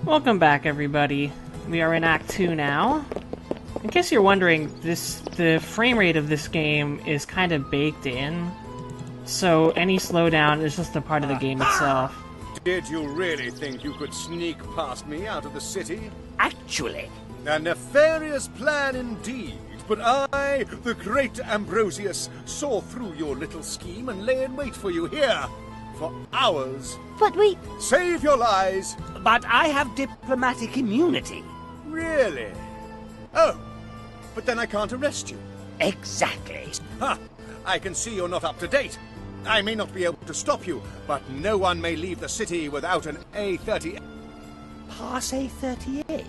Welcome back, everybody. We are in Act 2 now. In case you're wondering, the frame rate of this game is kind of baked in, so any slowdown is just a part of the game itself. Did you really think you could sneak past me out of the city? Actually. A nefarious plan indeed. But I, the great Ambrosius, saw through your little scheme and lay in wait for you here. For hours. But we... Save your lies. But I have diplomatic immunity. Really? Oh, but then I can't arrest you. Exactly. Ha! I can see you're not up to date. I may not be able to stop you, but no one may leave the city without an A38. Pass A38?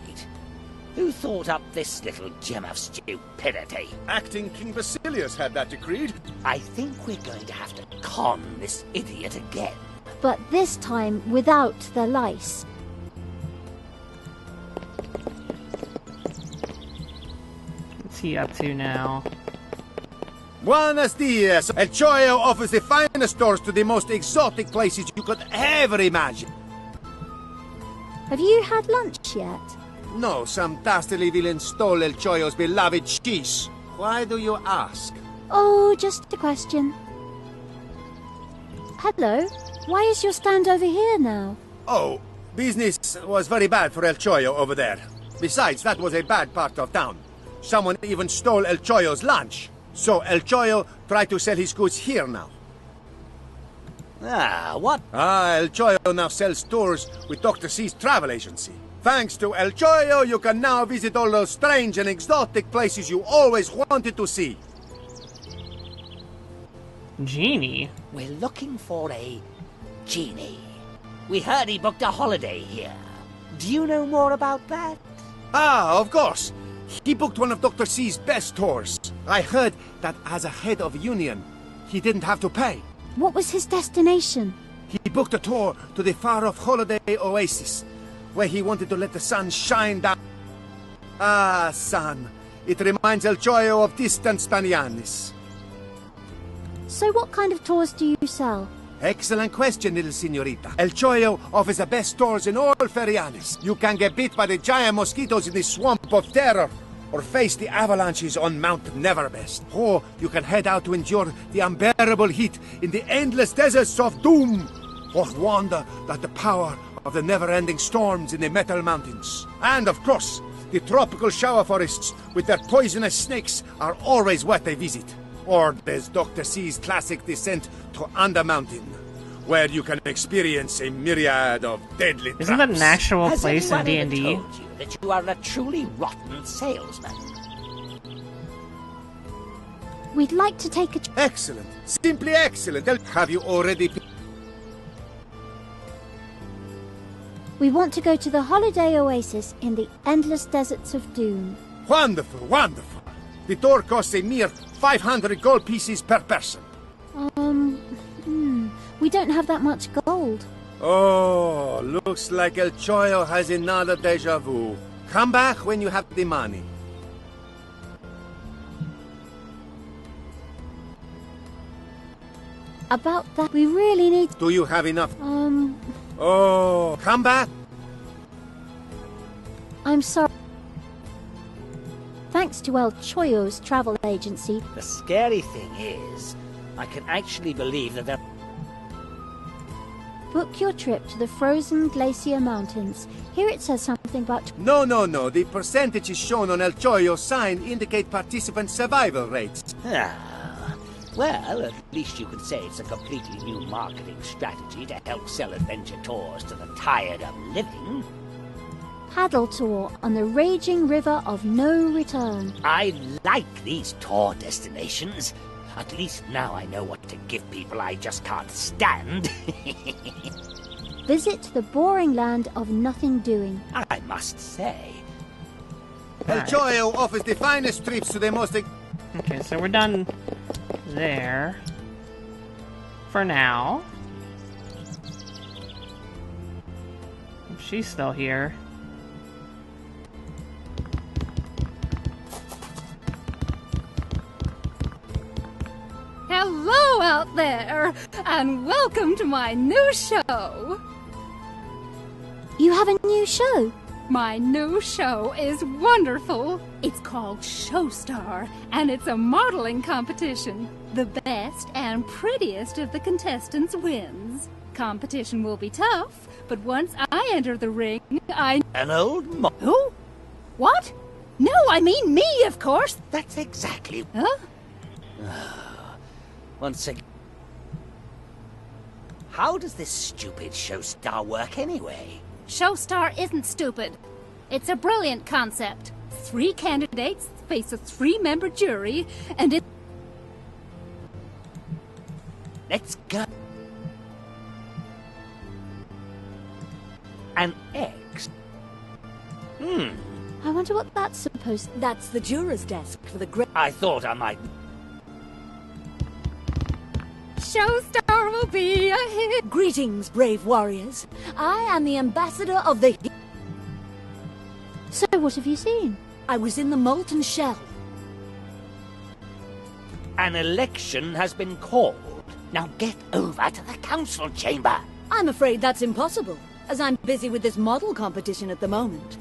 Who thought up this little gem of stupidity? Acting King Basilius had that decreed. I think we're going to have to con this idiot again. But this time without the lice. What's he up to now? Buenos dias! El Choyo offers the finest tours to the most exotic places you could ever imagine. Have you had lunch yet? No, some dastardly villain stole El Choyo's beloved cheese. Why do you ask? Oh, just a question. Hello? Why is your stand over here now? Oh, business was very bad for El Choyo over there. Besides, that was a bad part of town. Someone even stole El Choyo's lunch. So El Choyo tried to sell his goods here now. What? El Choyo now sells tours with Dr. C's travel agency. Thanks to El Choyo, you can now visit all those strange and exotic places you always wanted to see. Genie? We're looking for a genie. We heard he booked a holiday here. Do you know more about that? Of course. He booked one of Dr. C's best tours. I heard that as a head of union, he didn't have to pay. What was his destination? He booked a tour to the far-off holiday oasis, where he wanted to let the sun shine down. Sun. It reminds El Choyo of distant Spanianis. So what kind of tours do you sell? Excellent question, little señorita. El Choyo offers the best tours in all Ferianis. You can get bit by the giant mosquitoes in the Swamp of Terror, or face the avalanches on Mount Neverbest. Or you can head out to endure the unbearable heat in the endless deserts of Doom, or wander at the power of the never-ending storms in the Metal Mountains. And of course, the tropical shower forests with their poisonous snakes are always worth a visit. Or there's Dr. C's classic descent to Undermountain, where you can experience a myriad of deadly traps. Isn't that an actual place in Has anyone D&D? ever told you that you are a truly rotten salesman? We'd like to take a... Excellent. Simply excellent. Have you already... We want to go to the holiday oasis in the endless deserts of Doom. Wonderful, wonderful. The tour costs a mere 500 gold pieces per person. We don't have that much gold. Oh, looks like El Choyo has another deja vu. Come back when you have the money. About that, we really need... Do you have enough? Oh, come back. I'm sorry. Thanks to El Choyo's travel agency. The scary thing is, I can actually believe that they're... Book your trip to the frozen glacier mountains. Here it says something about... No. The percentages shown on El Choyo's sign indicate participant survival rates. Well, at least you could say it's a completely new marketing strategy to help sell adventure tours to the tired of living. Paddle tour on the raging river of no return. I like these tour destinations. At least now I know what to give people I just can't stand. Visit the boring land of nothing doing. I must say. El Choyo offers the finest trips to the most... Okay, so we're done there. For now. If she's still here. Hello out there, and welcome to my new show. You have a new show? My new show is wonderful. It's called Showstar, and it's a modeling competition. The best and prettiest of the contestants wins. Competition will be tough, but once I enter the ring, An old Who? What? No, I mean me, of course. That's exactly... Huh? Once again... How does this stupid Showstar work anyway? Showstar isn't stupid. It's a brilliant concept. 3 candidates face a 3-member jury, and it... Let's go. An X? I wonder what that's supposed... That's the juror's desk for the great... I thought I might... Showstar will be a hit. Greetings, brave warriors. I am the ambassador of the... So what have you seen? I was in the molten shell. An election has been called. Now get over to the council chamber. I'm afraid that's impossible, as I'm busy with this model competition at the moment.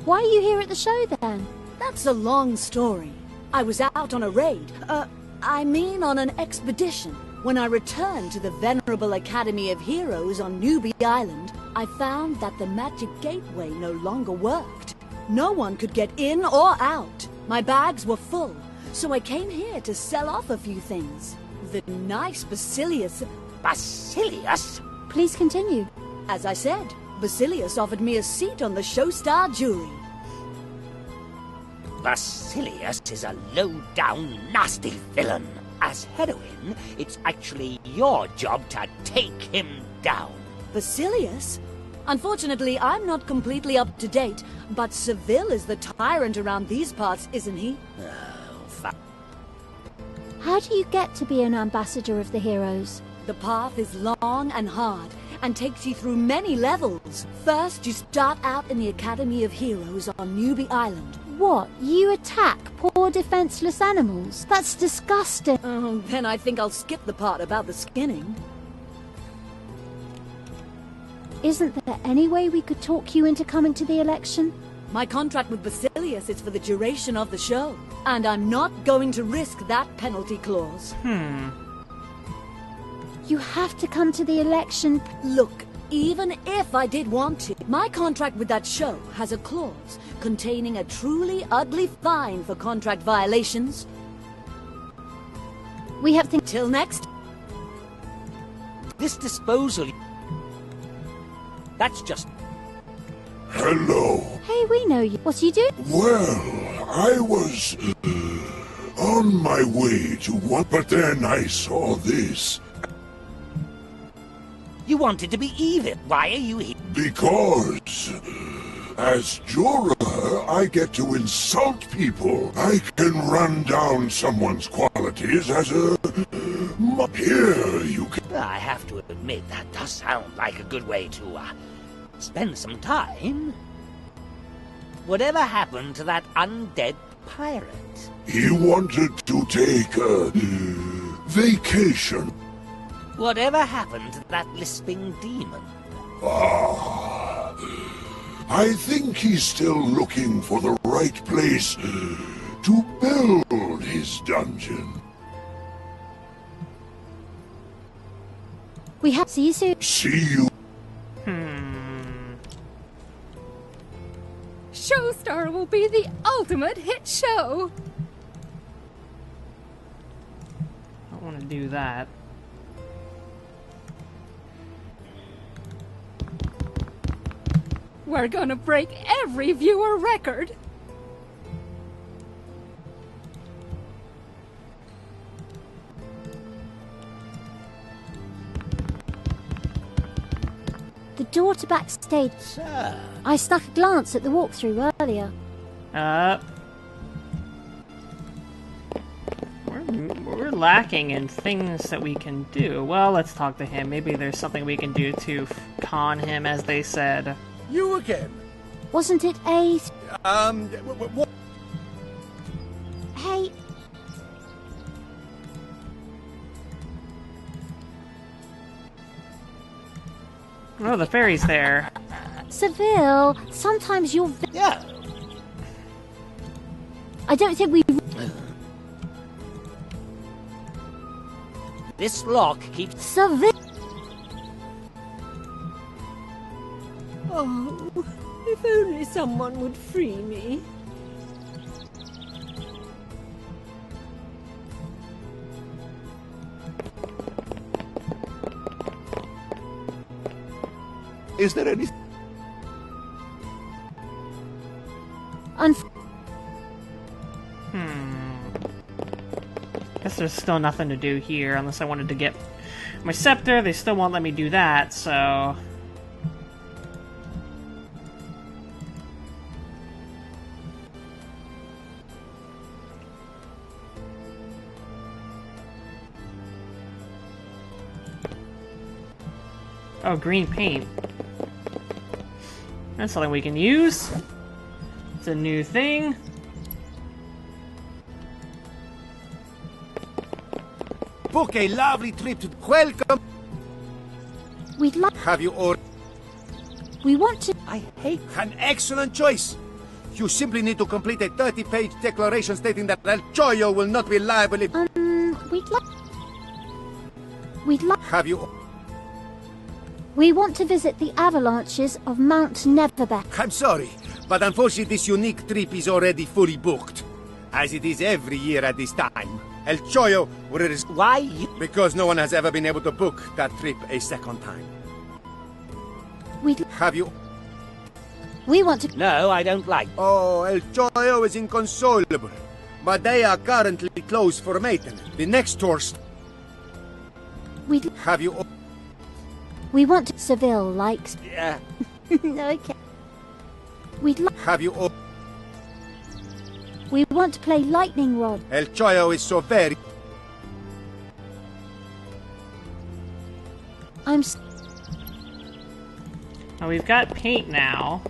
Why are you here at the show then? That's a long story. I was out on a raid. On an expedition. When I returned to the venerable Academy of Heroes on Newbie Island, I found that the magic gateway no longer worked. No one could get in or out. My bags were full, so I came here to sell off a few things. The nice Basilius... Basilius? Please continue. As I said, Basilius offered me a seat on the Showstar jury. Basilius is a low-down, nasty villain. As heroine, it's actually your job to take him down. Basilius? Unfortunately, I'm not completely up to date, but Ceville is the tyrant around these parts, isn't he? How do you get to be an ambassador of the heroes? The path is long and hard, and takes you through many levels. First, you start out in the Academy of Heroes on Newbie Island. What? You attack poor defenseless animals? That's disgusting. Oh, then I think I'll skip the part about the skinning. Isn't there any way we could talk you into coming to the election? My contract with Basilius is for the duration of the show, and I'm not going to risk that penalty clause. You have to come to the election. Look, even if I did want to, my contract with that show has a clause containing a truly ugly fine for contract violations. We have to... Till next... This disposal... That's just... Hello. Hey, we know you. What are you doing? Well, I was on my way to one, but then I saw this. You wanted to be even. Why are you here? Because, as juror, I get to insult people. I can run down someone's qualities as a... Here you can... I have to admit, that does sound like a good way to, spend some time. Whatever happened to that undead pirate? He wanted to take a... vacation. Whatever happened to that lisping demon? I think he's still looking for the right place to build his dungeon. We have to see you soon. See you. Showstar will be the ultimate hit show. I don't want to do that. We're gonna break every viewer record. The door to backstage. Sir. I snuck a glance at the walkthrough earlier. We're lacking in things that we can do. Well, let's talk to him. Maybe there's something we can do to con him, as they said. You again? Wasn't it a... What? Hey... Oh, the fairy's there. Ceville, sometimes you're... Yeah. I don't think we... This lock keeps... Ceville... Oh, if only someone would free me. Is there any... Guess there's still nothing to do here unless I wanted to get my scepter. They still won't let me do that, so... Oh, green paint. That's something we can use. It's a new thing. Book a lovely trip to... Welcome! We'd like... Have you ordered... We want to... I hate... An excellent choice! You simply need to complete a 30-page declaration stating that El Choyo will not be liable if... We'd like... We'd like... Have you... We want to visit the avalanches of Mount Neverbeck. I'm sorry, but unfortunately this unique trip is already fully booked. As it is every year at this time. El Choyo will... Why you... Because no one has ever been able to book that trip a second time. We'd... Have you... We want to... No, I don't like... Oh, El Choyo is inconsolable. But they are currently closed for maintenance. The next tour... We'd... Have you... We want to... Ceville likes... Yeah. Okay. We'd like... Have you... We want to play Lightning Rod. El Choyo is so very... I'm... Oh, we've got paint now.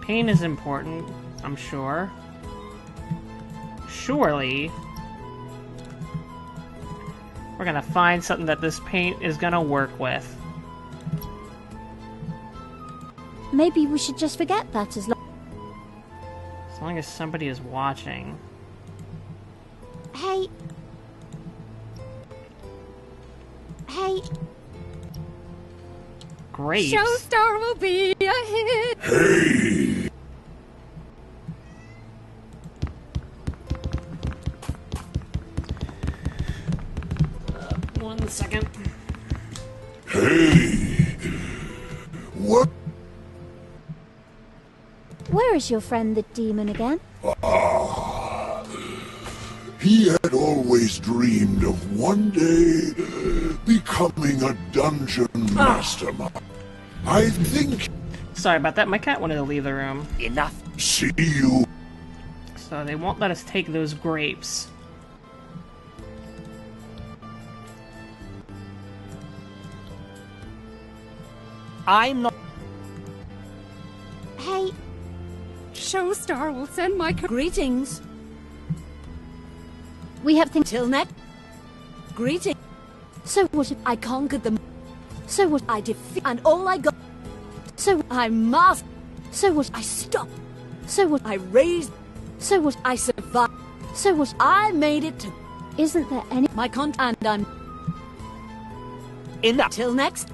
Paint is important, I'm sure. Surely... we're gonna find something that this paint is gonna work with. Maybe we should just forget that As long as somebody is watching. Hey. Hey. Great. Showstar will be a hit. Hey! 1 second. Hey! What? Where is your friend the demon again? He had always dreamed of one day becoming a dungeon mastermind. I think... Sorry about that, my cat wanted to leave the room. Enough. See you. So they won't let us take those grapes. I'm not... Hey. Showstar will send my... Greetings. We have things... Till next. Greetings. So what if... I conquered them. So what... I defeat... And all I got... So... I mastered. So what... I stopped. So what... I raised. So what... I survived. So what... I made it to Isn't there any... my and I'm... Enough. Till next.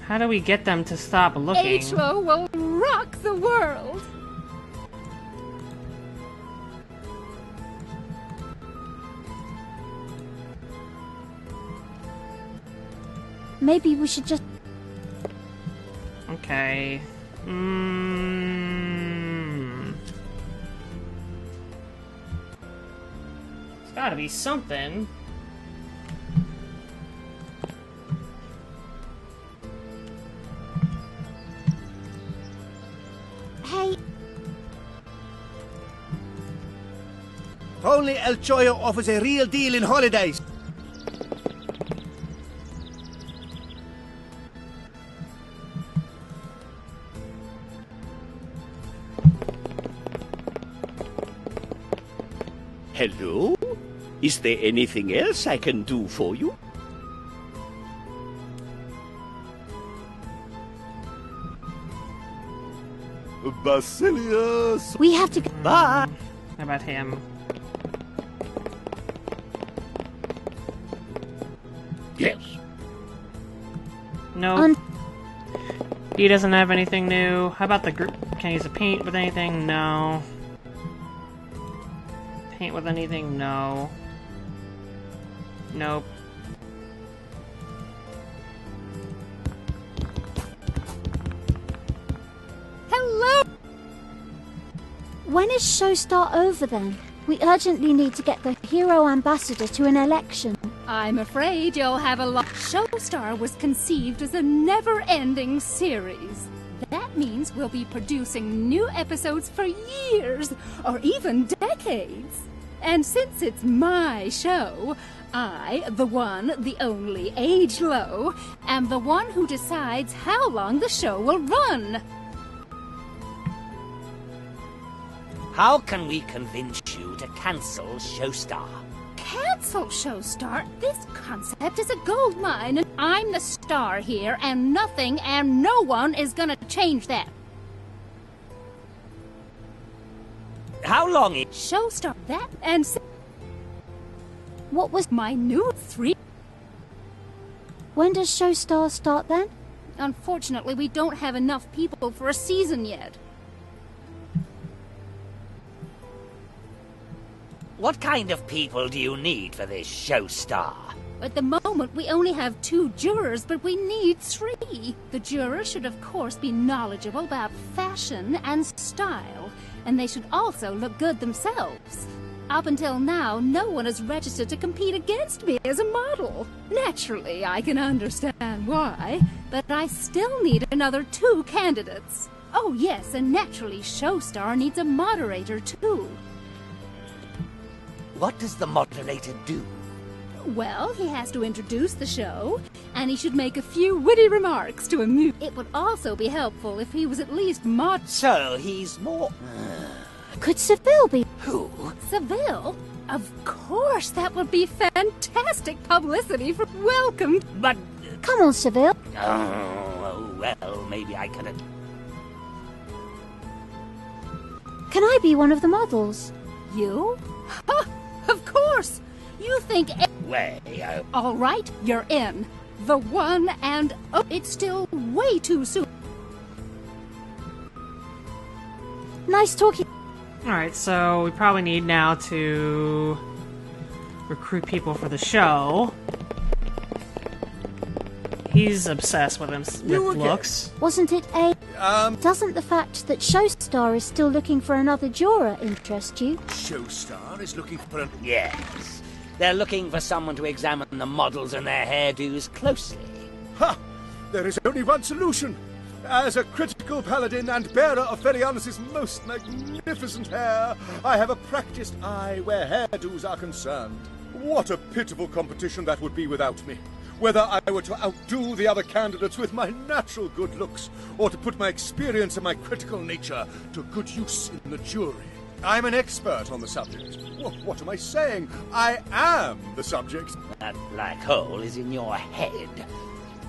How do we get them to stop looking? H.O. will rock the world. Maybe we should just... Okay. It's gotta be something. Hey. Only El Choyo offers a real deal in holidays. Hello? Is there anything else I can do for you? Basilius! We have to go. Bye. How about him? Yes. No. He doesn't have anything new. How about the group? Can I use a paint with anything? No. Paint with anything? No. Nope. Hello! When is Showstar over then? We urgently need to get the hero ambassador to an election. I'm afraid you'll have a lot. Showstar was conceived as a never-ending series. That means we'll be producing new episodes for years, or even decades. And since it's my show, I, the one, the only, Age Low, am the one who decides how long the show will run. How can we convince you to cancel Showstar? Cancel Showstar? This concept is a gold mine, and I'm the star here, and nothing and no one is gonna change that. How long is Showstar that and What was... my new 3? When does Showstar start then? Unfortunately, we don't have enough people for a season yet. What kind of people do you need for this Showstar? At the moment, we only have 2 jurors, but we need 3. The jurors should, of course, be knowledgeable about fashion and style, and they should also look good themselves. Up until now, no one has registered to compete against me as a model. Naturally, I can understand why, but I still need another 2 candidates. Oh yes, and naturally, Showstar needs a moderator too. What does the moderator do? Well, he has to introduce the show, and he should make a few witty remarks to amuse. It would also be helpful if he was at least So he's more... Could Ceville be... Who? Ceville? Of course, that would be fantastic publicity for welcome. But... Come on, Ceville. Oh, well, maybe I could have... Can I be one of the models? You? Ha! Of course! You think... All right, you're in. The one and... Oh, it's still way too soon. Nice talking. Alright, so we probably need now to recruit people for the show. He's obsessed with him with looks. Wasn't it a... Doesn't the fact that Showstar is still looking for another juror interest you? Showstar is looking for an... Yes. They're looking for someone to examine the models and their hairdos closely. Ha! There is only one solution. As a critical paladin and bearer of Ferianus' most magnificent hair, I have a practiced eye where hairdos are concerned. What a pitiful competition that would be without me. Whether I were to outdo the other candidates with my natural good looks, or to put my experience and my critical nature to good use in the jury. I'm an expert on the subject. What am I saying? I am the subject. That black hole is in your head.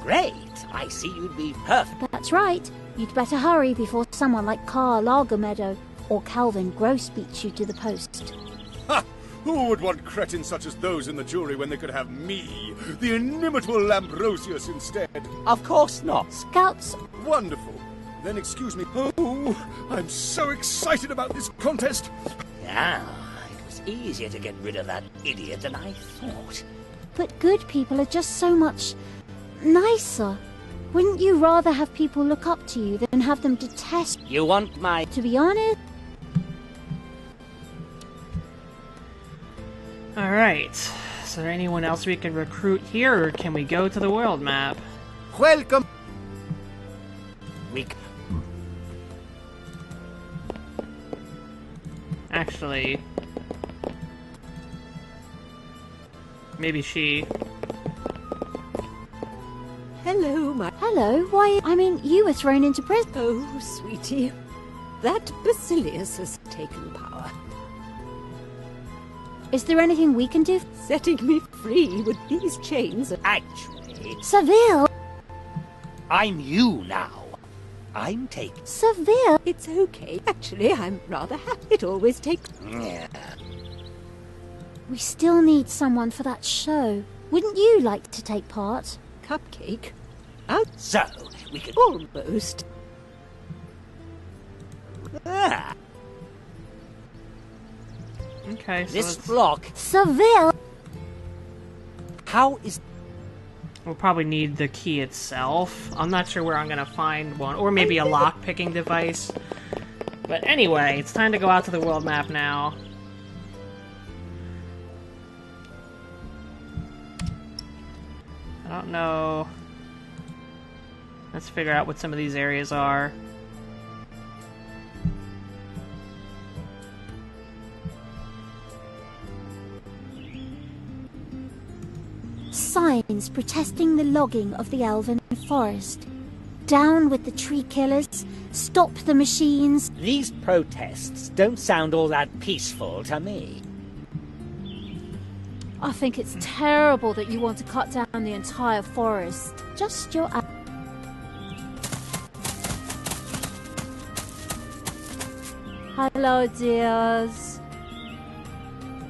Great. I see you'd be perfect. That's right. You'd better hurry before someone like Carl Lagermeadow or Calvin Gross beats you to the post. Ha! Who would want cretins such as those in the jury when they could have me, the inimitable Lambrosius, instead? Of course not. Scouts... Wonderful. Then excuse me. Oh, I'm so excited about this contest. Yeah, it was easier to get rid of that idiot than I thought. But good people are just so much... nicer. Wouldn't you rather have people look up to you than have them detest... You want my... To be honest... Alright. Is there anyone else we can recruit here, or can we go to the world map? Welcome. Actually... maybe she... Hello, my... Hello, why... I mean, you were thrown into prison. Oh, sweetie. That Basilius has taken power. Is there anything we can do? Setting me free with these chains. Actually, Ceville! I'm you now. I'm taking... Ceville! It's okay. Actually, I'm rather happy. It always takes... Yeah. We still need someone for that show. Wouldn't you like to take part? Cupcake. So, we could... Almost. Ah, Okay, so this let's- block... Ceville! How is... we'll probably need the key itself. I'm not sure where I'm gonna find one, or maybe a lock-picking device. But anyway, it's time to go out to the world map now. I don't know. Let's figure out what some of these areas are. Signs protesting the logging of the elven forest. Down with the tree killers. Stop the machines. These protests don't sound all that peaceful to me. I think it's terrible that you want to cut down the entire forest. Just your... Hello, dears.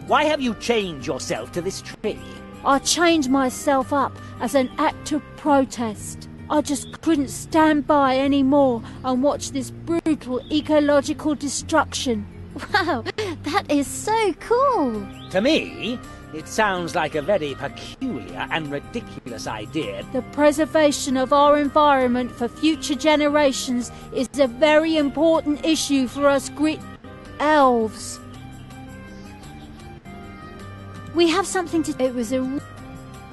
Why have you chained yourself to this tree? I changed myself up as an act of protest. I just couldn't stand by anymore and watch this brutal ecological destruction. Wow, that is so cool! To me, it sounds like a very peculiar and ridiculous idea. The preservation of our environment for future generations is a very important issue for us grit elves. We have something to... It was a...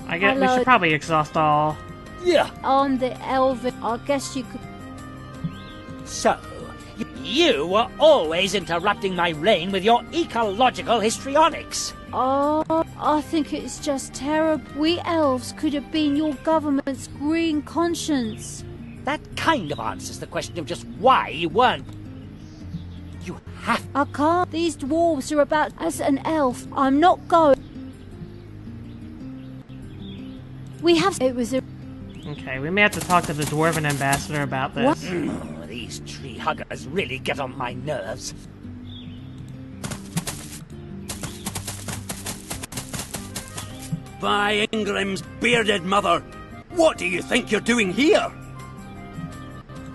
I guess we Hello. should probably exhaust all. Yeah. On the elven... I guess you could... So, you were always interrupting my reign with your ecological histrionics. Oh, I think it's just terrible. We elves could have been your government's green conscience. That kind of answers the question of just why you weren't. You have... I can't. These dwarves are about... As an elf, I'm not going... We have... It was a... Okay, we may have to talk to the Dwarven ambassador about this. What? Oh, these tree huggers really get on my nerves. By Ingrim's bearded mother, what do you think you're doing here?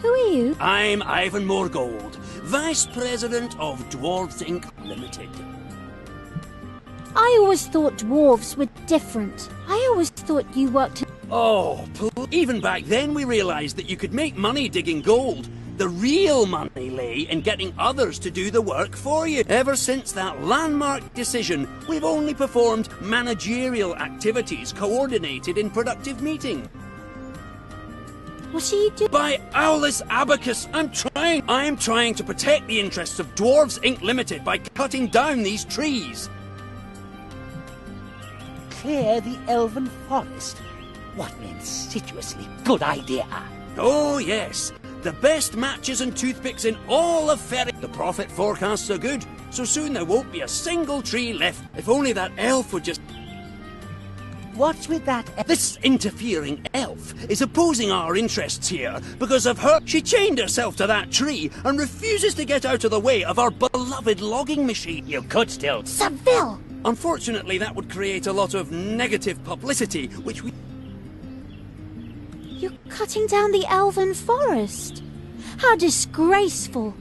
Who are you? I'm Ivan Morgold, Vice President of Dwarves Inc. Limited. I always thought dwarves were different. I always thought you worked... Oh, even back then we realized that you could make money digging gold. The real money lay in getting others to do the work for you. Ever since that landmark decision, we've only performed managerial activities coordinated in productive meeting. What are you doing? By Owlus Abacus, I'm trying to protect the interests of Dwarves Inc. Limited by cutting down these trees. Clear the elven forest? What an insidiously good idea. Oh, yes. The best matches and toothpicks in all of Ferry. The profit forecasts are good, so soon there won't be a single tree left. If only that elf would just... What's with that? This interfering elf is opposing our interests here because of her. She chained herself to that tree and refuses to get out of the way of our beloved logging machine. You could still... Ceville! Unfortunately, that would create a lot of negative publicity, which we... You're cutting down the elven forest. How disgraceful.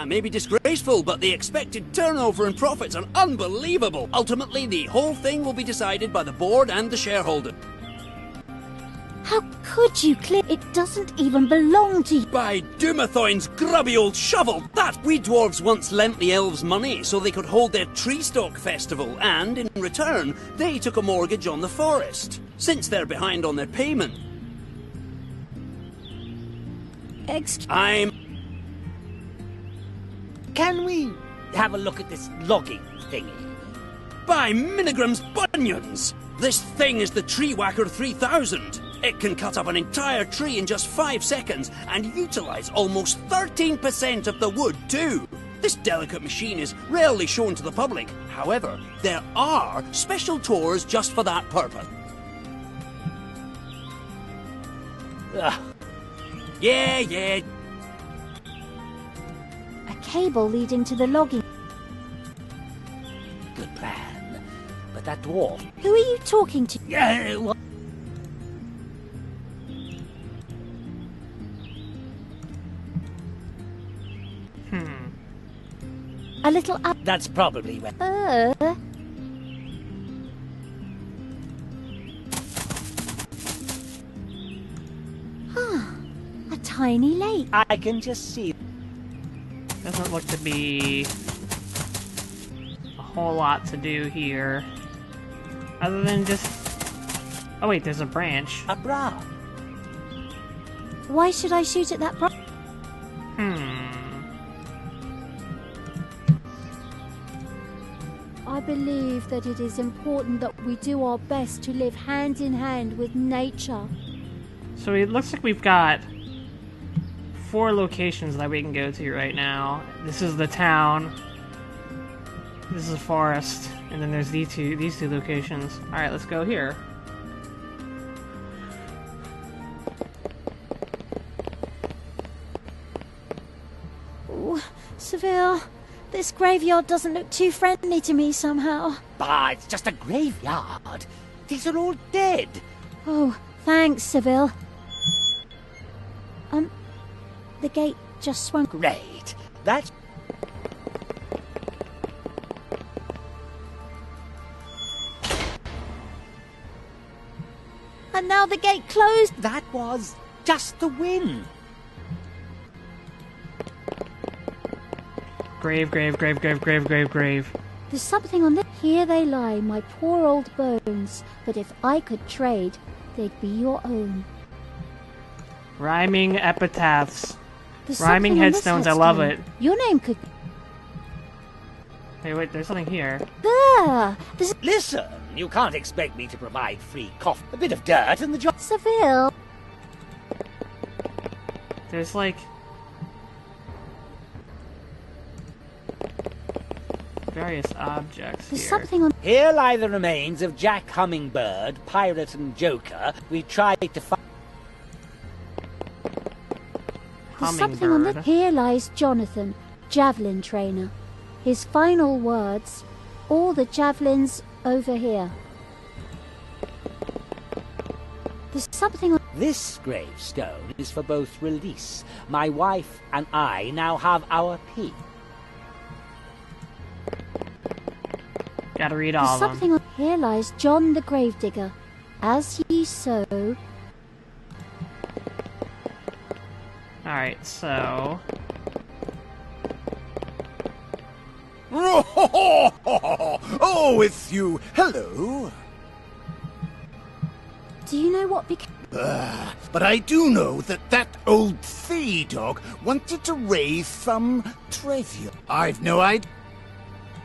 Maybe disgraceful, but the expected turnover and profits are unbelievable. Ultimately, the whole thing will be decided by the board and the shareholder. How could you clear... It doesn't even belong to you. By Dumathoin's grubby old shovel, that we dwarves once lent the elves money so they could hold their tree stalk festival, and in return, they took a mortgage on the forest. Since they're behind on their payment, Can we have a look at this logging thingy? By Minigram's bunions! This thing is the Tree Whacker 3000. It can cut up an entire tree in just 5 seconds and utilize almost 13% of the wood too. This delicate machine is rarely shown to the public. However, there are special tours just for that purpose. Ugh. Yeah. A cable leading to the logging. Good plan. But that dwarf... Who are you talking to? What? A little up. That's probably where... A tiny lake. I can just see... Doesn't look to be a whole lot to do here. Other than just... Oh wait, there's a branch. A bra. Why should I shoot at that I believe that it is important that we do our best to live hand in hand with nature. So it looks like we've got 4 locations that we can go to right now. This is the town. This is a forest. And then there's these two locations. Alright, let's go here. Ooh, Ceville, this graveyard doesn't look too friendly to me somehow. Bah, it's just a graveyard. These are all dead. Oh, thanks, Ceville. The gate just swung. Great. That's... And now the gate closed. That was just the wind. Grave. There's something on this. Here they lie, my poor old bones. But if I could trade, they'd be your own. Rhyming epitaphs. There's Rhyming something on this headstones, I love headstone. it. Your name could... Hey, wait, there's something here. There! There's... Listen, you can't expect me to provide free coffee. A bit of dirt and the job... Ceville! There's like... various objects There's here. something on... Here lie the remains of Jack Hummingbird, Pirate and Joker. We tried to find... There's something on the... Hummingbird. Here lies Jonathan, javelin trainer. His final words, all the javelins over here. There's something on... This gravestone is for both release. My wife and I now have our peace. Gotta read all There's of something them. on... Here lies John the gravedigger. As ye sow... Alright, so... Oh, it's you. Hello. Do you know what became... But I do know that old sea dog wanted to raise some treasure. I've no idea.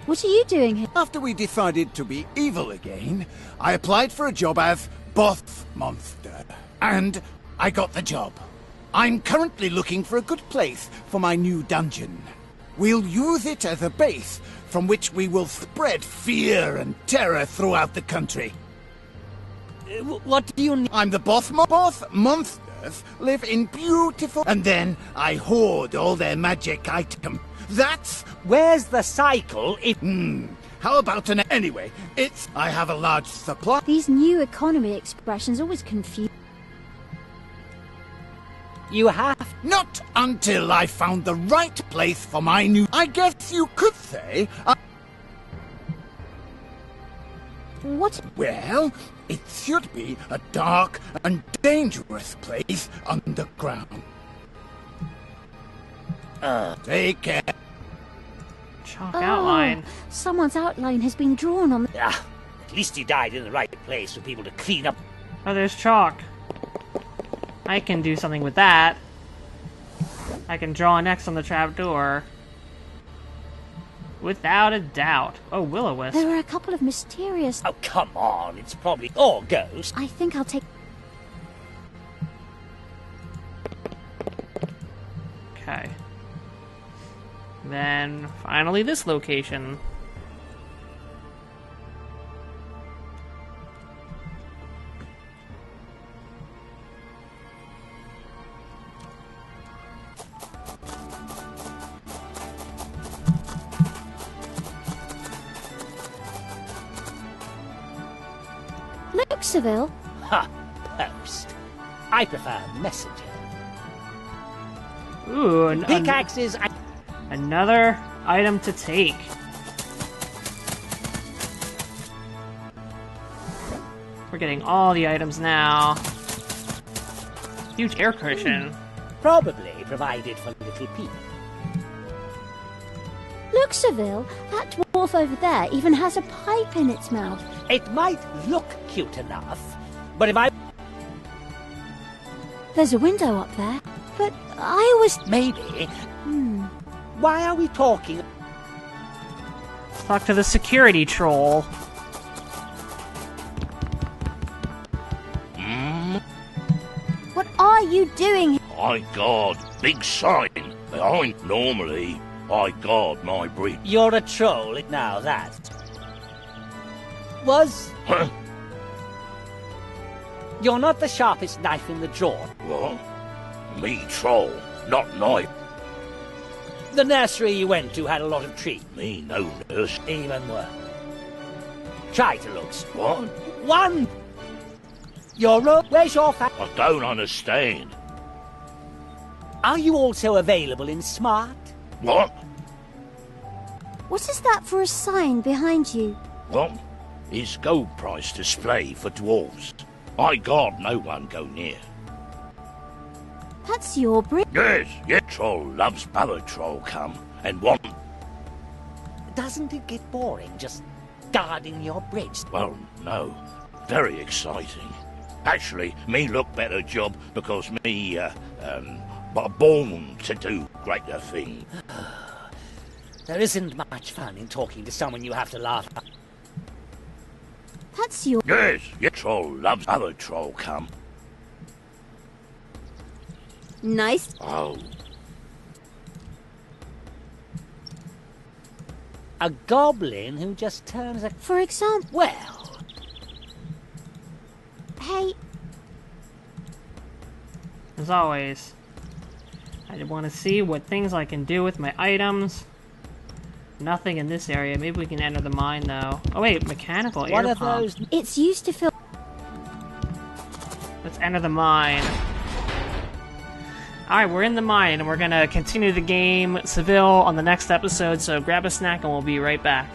What are you doing here? After we decided to be evil again, I applied for a job as boss monster. And I got the job. I'm currently looking for a good place for my new dungeon. We'll use it as a base from which we will spread fear and terror throughout the country. What do you need? I'm the boss monsters live in beautiful... And then I hoard all their magic items. That's... Where's the cycle if... How about an... Anyway, it's... I have a large supply... These new economy expressions always confuse... You have... Not until I found the right place for my new... I guess you could say... What? Well, it should be a dark and dangerous place underground. Take care. Chalk outline. Someone's outline has been drawn on the... Ah, at least he died in the right place for people to clean up. Oh, there's chalk. I can do something with that. I can draw an X on the trapdoor. Without a doubt. Oh, will-o-wisp. There are a couple of mysterious... Oh, come on, it's probably all ghosts. I think I'll take... Okay. then finally this location. Look, Ceville. Ha! Post. I prefer messenger. Ooh, Pickaxes. Another item to take. We're getting all the items now. Huge air cushion. Probably provided for little people. Look, Ceville. That dwarf over there even has a pipe in its mouth. It might look cute enough, but if I... There's a window up there, but I always... Maybe. Why are we talking? Talk to the security troll. What are you doing? I guard big sign behind. Normally, I guard my bridge. You're a troll now, that. Was... Huh? You're not the sharpest knife in the drawer. What? Me troll, not knife. The nursery you went to had a lot of trees. Me no nurse. Even worse. Try to look. What? One! You're up. Where's your I don't understand. Are you also available in smart? What? What is that for a sign behind you? What? It's gold price display for dwarves. I guard no one go near. That's your bridge. Yes, troll loves other troll come and want. Doesn't it get boring just guarding your bridge? Well, no. Very exciting. Actually, me look better job because me, born to do greater things. There isn't much fun in talking to someone you have to laugh at. That's your... Yes, troll loves other troll come. Nice. Oh. A goblin who just turns a... For example... Well... Hey... As always, I want to see what things I can do with my items. Nothing in this area. Maybe we can enter the mine, though. Oh wait, mechanical air One of pump. those... It's used to fill... Let's enter the mine. Alright, we're in the mine, and we're gonna continue the game Ceville on the next episode, so grab a snack and we'll be right back.